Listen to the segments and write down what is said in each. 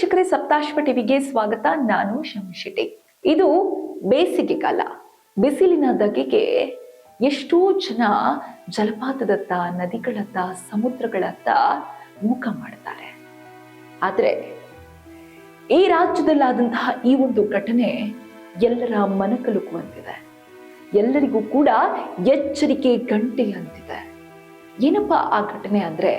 ವೀಕ್ಷಕರೇ, ಸಪ್ತಾಶ್ವ ಟಿವಿಗೆ ಸ್ವಾಗತ. ನಾನು ಶಮಿಶೆಟ್ಟಿ. ಇದು ಬೇಸಿಗೆ ಕಾಲ. ಬಿಸಿಲಿನ ಧಗೆಗೆ ಎಷ್ಟೋ ಜನ ಜಲಪಾತದತ್ತ, ನದಿಗಳತ್ತ, ಸಮುದ್ರಗಳತ್ತ ಮುಖ ಮಾಡ್ತಾರೆ. ಆದ್ರೆ ಈ ರಾಜ್ಯದಲ್ಲಾದಂತಹ ಈ ಒಂದು ಘಟನೆ ಎಲ್ಲರ ಮನಕಲುಕುವಂತಿದೆ. ಎಲ್ಲರಿಗೂ ಕೂಡ ಎಚ್ಚರಿಕೆ ಗಂಟೆ ಅಂತಿದೆ. ಏನಪ್ಪಾ ಆ ಘಟನೆ ಅಂದ್ರೆ,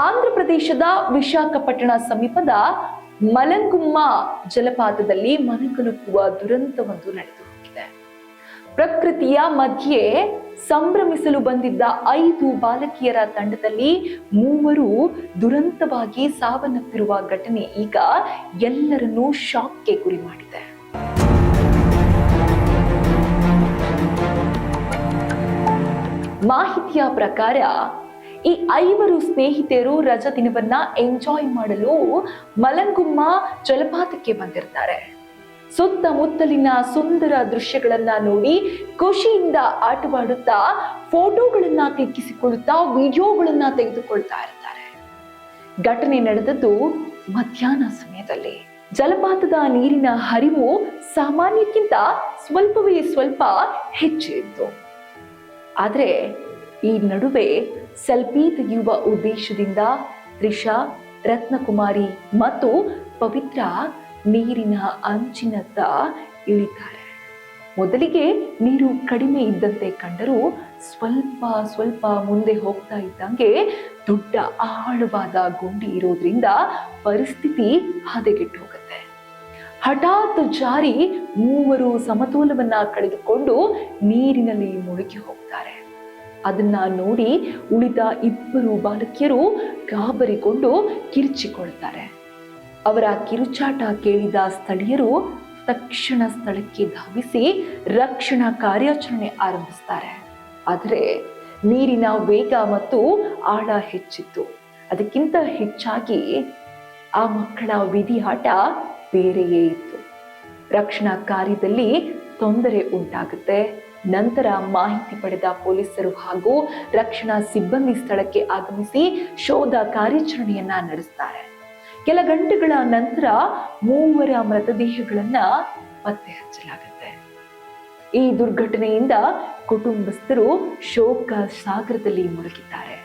ಆಂಧ್ರ ಪ್ರದೇಶದ ವಿಶಾಖಪಟ್ಟಣ ಸಮೀಪದ ಮಲಂಗುಮ್ಮ ಜಲಪಾತದಲ್ಲಿ ಮನಕಲುಕುವ ದುರಂತವೊಂದು ನಡೆದು ಹೋಗಿದೆ. ಪ್ರಕೃತಿಯ ಮಧ್ಯೆ ಸಂಭ್ರಮಿಸಲು ಬಂದಿದ್ದ 5 ಬಾಲಕಿಯರ ತಂಡದಲ್ಲಿ 3 ದುರಂತವಾಗಿ ಸಾವನ್ನಪ್ಪಿರುವ ಘಟನೆ ಈಗ ಎಲ್ಲರನ್ನೂ ಶಾಕ್ಗೆ ಗುರಿ ಮಾಡಿದೆ. ಮಾಹಿತಿಯ ಪ್ರಕಾರ ಈ 5 ಸ್ನೇಹಿತೆಯರು ರಜಾ ದಿನವನ್ನ ಎಂಜಾಯ್ ಮಾಡಲು ಮಲಂಗುಮ್ಮ ಜಲಪಾತಕ್ಕೆ ಬಂದಿರ್ತಾರೆ. ಸುತ್ತಮುತ್ತಲಿನ ಸುಂದರ ದೃಶ್ಯಗಳನ್ನ ನೋಡಿ ಖುಷಿಯಿಂದ ಆಟವಾಡುತ್ತಾ, ಫೋಟೋಗಳನ್ನ ಕ್ಲಿಕ್ಕಿಸಿಕೊಳ್ಳುತ್ತಾ, ವಿಡಿಯೋಗಳನ್ನ ತೆಗೆದುಕೊಳ್ತಾ ಇರ್ತಾರೆ. ಘಟನೆ ನಡೆದದ್ದು ಮಧ್ಯಾಹ್ನ ಸಮಯದಲ್ಲಿ. ಜಲಪಾತದ ನೀರಿನ ಹರಿವು ಸಾಮಾನ್ಯಕ್ಕಿಂತ ಸ್ವಲ್ಪ ಹೆಚ್ಚಿತ್ತು. ಆದ್ರೆ ಈ ನಡುವೆ ಸೆಲ್ಫಿ ತೆಗೆಯುವ ಉದ್ದೇಶದಿಂದ ತ್ರಿಷಾ, ರತ್ನಕುಮಾರಿ ಮತ್ತು ಪವಿತ್ರ ನೀರಿನ ಅಂಚಿನತ್ತ ಇಳಿತಾರೆ. ಮೊದಲಿಗೆ ನೀರು ಕಡಿಮೆ ಇದ್ದಂತೆ ಕಂಡರೂ ಸ್ವಲ್ಪ ಮುಂದೆ ಹೋಗ್ತಾ ಇದ್ದಂಗೆ ದೊಡ್ಡ ಆಳವಾದ ಗುಂಡಿ ಇರೋದ್ರಿಂದ ಪರಿಸ್ಥಿತಿ ಹದಗೆಟ್ಟು ಹೋಗುತ್ತೆ. ಹಠಾತ್ ಜಾರಿ 3 ಸಮತೋಲವನ್ನ ಕಳೆದುಕೊಂಡು ನೀರಿನಲ್ಲಿ ಮುಳುಗಿ ಹೋಗ್ತಾರೆ. ಅದನ್ನ ನೋಡಿ ಉಳಿದ 2 ಬಾಲಕಿಯರು ಗಾಬರಿಗೊಂಡು ಕಿರುಚಿಕೊಳ್ತಾರೆ. ಅವರ ಕಿರುಚಾಟ ಕೇಳಿದ ಸ್ಥಳೀಯರು ತಕ್ಷಣ ಸ್ಥಳಕ್ಕೆ ಧಾವಿಸಿ ರಕ್ಷಣಾ ಕಾರ್ಯಾಚರಣೆ ಆರಂಭಿಸ್ತಾರೆ. ಆದರೆ ನೀರಿನ ವೇಗ ಮತ್ತು ಆಳ ಹೆಚ್ಚಿತ್ತು. ಅದಕ್ಕಿಂತ ಹೆಚ್ಚಾಗಿ ಆ ಮಕ್ಕಳ ವಿಧಿಯಾಟ ಬೇರೆಯೇ ಇತ್ತು. ರಕ್ಷಣಾ ಕಾರ್ಯದಲ್ಲಿ ತೊಂದರೆ ಉಂಟಾಗುತ್ತೆ. ನಂತರ ಮಾಹಿತಿ ಪಡೆದ ಪೊಲೀಸರು ಹಾಗೂ ರಕ್ಷಣಾ ಸಿಬ್ಬಂದಿ ಸ್ಥಳಕ್ಕೆ ಆಗಮಿಸಿ ಶೋಧ ಕಾರ್ಯಾಚರಣೆಯನ್ನ ನಡೆಸ್ತಾರೆ. ಕೆಲ ಗಂಟೆಗಳ ನಂತರ 3 ಮೃತದೇಹಗಳನ್ನ ಪತ್ತೆ ಹಚ್ಚಲಾಗುತ್ತೆ. ಈ ದುರ್ಘಟನೆಯಿಂದ ಕುಟುಂಬಸ್ಥರು ಶೋಕ ಸಾಗರದಲ್ಲಿ ಮುಳುಗಿದ್ದಾರೆ.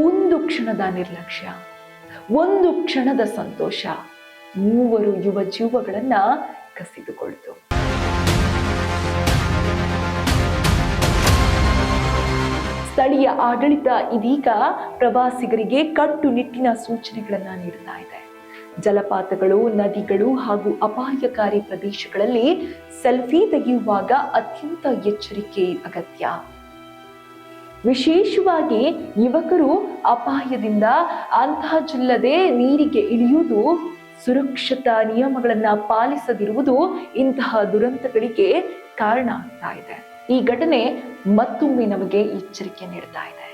ಒಂದು ಕ್ಷಣದ ನಿರ್ಲಕ್ಷ್ಯ, ಒಂದು ಕ್ಷಣದ ಸಂತೋಷ 3 ಯುವ ಜೀವಗಳನ್ನ ಕಸಿದುಕೊಳ್ತು. ಸ್ಥಳೀಯ ಆಡಳಿತ ಇದೀಗ ಪ್ರವಾಸಿಗರಿಗೆ ಕಟ್ಟುನಿಟ್ಟಿನ ಸೂಚನೆಗಳನ್ನ ನೀಡ್ತಾ ಇದೆ. ಜಲಪಾತಗಳು, ನದಿಗಳು ಹಾಗೂ ಅಪಾಯಕಾರಿ ಪ್ರದೇಶಗಳಲ್ಲಿ ಸೆಲ್ಫಿ ತೆಗೆಯುವಾಗ ಅತ್ಯಂತ ಎಚ್ಚರಿಕೆ ಅಗತ್ಯ. ವಿಶೇಷವಾಗಿ ಯುವಕರು ಅಪಾಯದಿಂದ ಅಂತಹಜಿಲ್ಲದೆ ನೀರಿಗೆ ಇಳಿಯುವುದು, ಸುರಕ್ಷತಾ ನಿಯಮಗಳನ್ನ ಪಾಲಿಸದಿರುವುದು ಇಂತಹ ದುರಂತಗಳಿಗೆ ಕಾರಣ ಆಗ್ತಾ ಇದೆ. ಈ ಘಟನೆ ಮತ್ತೊಮ್ಮೆ ನಮಗೆ ಎಚ್ಚರಿಕೆ ನೀಡ್ತಾ ಇದೆ.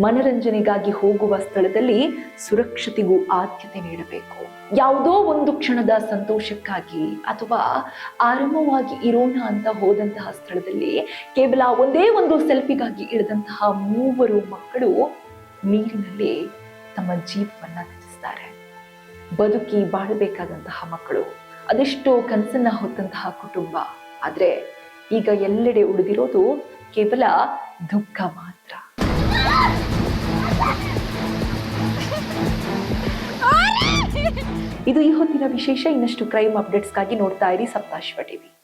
ಮನರಂಜನೆಗಾಗಿ ಹೋಗುವ ಸ್ಥಳದಲ್ಲಿ ಸುರಕ್ಷತೆಗೂ ಆದ್ಯತೆ ನೀಡಬೇಕು. ಯಾವುದೋ ಒಂದು ಕ್ಷಣದ ಸಂತೋಷಕ್ಕಾಗಿ ಅಥವಾ ಆರಾಮವಾಗಿ ಇರೋಣ ಅಂತ ಹೋದಂತಹ ಸ್ಥಳದಲ್ಲಿ ಕೇವಲ ಒಂದೇ ಒಂದು ಸೆಲ್ಫಿಗಾಗಿ ಇಳಿದಂತಹ 3 ಮಕ್ಕಳು ನೀರಿನಲ್ಲಿ ತಮ್ಮ ಜೀವವನ್ನ ತ್ಯಜಿಸ್ತಾರೆ. ಬದುಕಿ ಬಾಳಬೇಕಾದಂತಹ ಮಕ್ಕಳು, ಅದೆಷ್ಟೋ ಕನಸನ್ನ ಹೊತ್ತಂತಹ ಕುಟುಂಬ. ಆದ್ರೆ ಈಗ ಎಲ್ಲೆಡೆ ಉಳಿದಿರೋದು ಕೇವಲ ದುಃಖ ಮಾತ್ರ. ಇದು ಈ ಹೊತ್ತಿನ ವಿಶೇಷ. ಇನ್ನಷ್ಟು ಕ್ರೈಮ್ ಅಪ್ಡೇಟ್ಸ್ಗಾಗಿ ನೋಡ್ತಾ ಇರಿ ಸಪ್ತಾಶ್ವ ಟಿವಿ.